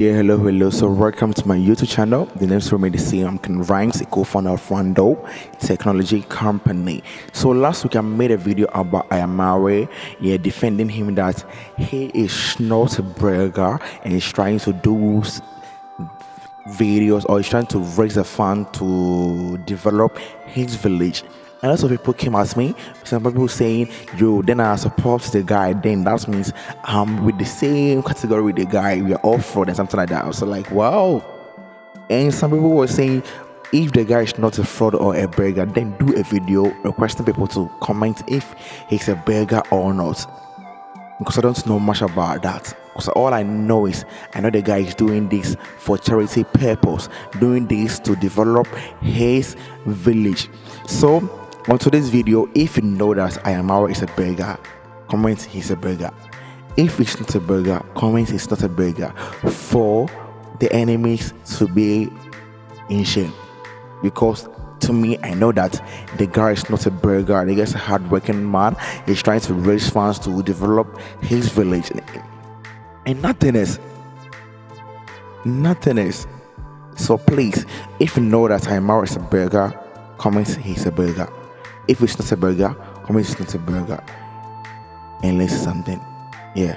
Yeah, hello. So welcome to my YouTube channel. The name's remain the same. I'm Ken Rhymes, a co-founder of Rando Technology Company. So last week I made a video about Ayamare, defending him that he is not a burger and he's trying to do videos, or he's trying to raise a fund to develop his village. And lots of people came at me. Some people saying, "Yo, then I support the guy. Then that means I'm with the same category with the guy. We are all fraud and something like that." I was like, "Wow." And some people were saying, if the guy is not a fraud or a burger, then do a video requesting people to comment if he's a burger or not, because I don't know much about that. Because all I know is I know the guy is doing this for charity purpose, doing this to develop his village. So on today's video, if you know that Ayamara is a burger, comment he's a burger. If it's not a burger, comment it's not a burger, for the enemies to be in shame. Because to me, I know that the guy is not a burger. The guy is a hardworking man. He's trying to raise funds to develop his village, and nothing else. So please, if you know that Ayamara is a burger, comment he's a burger. If it's not a burger, comment it's not a burger. And let's something. Yeah.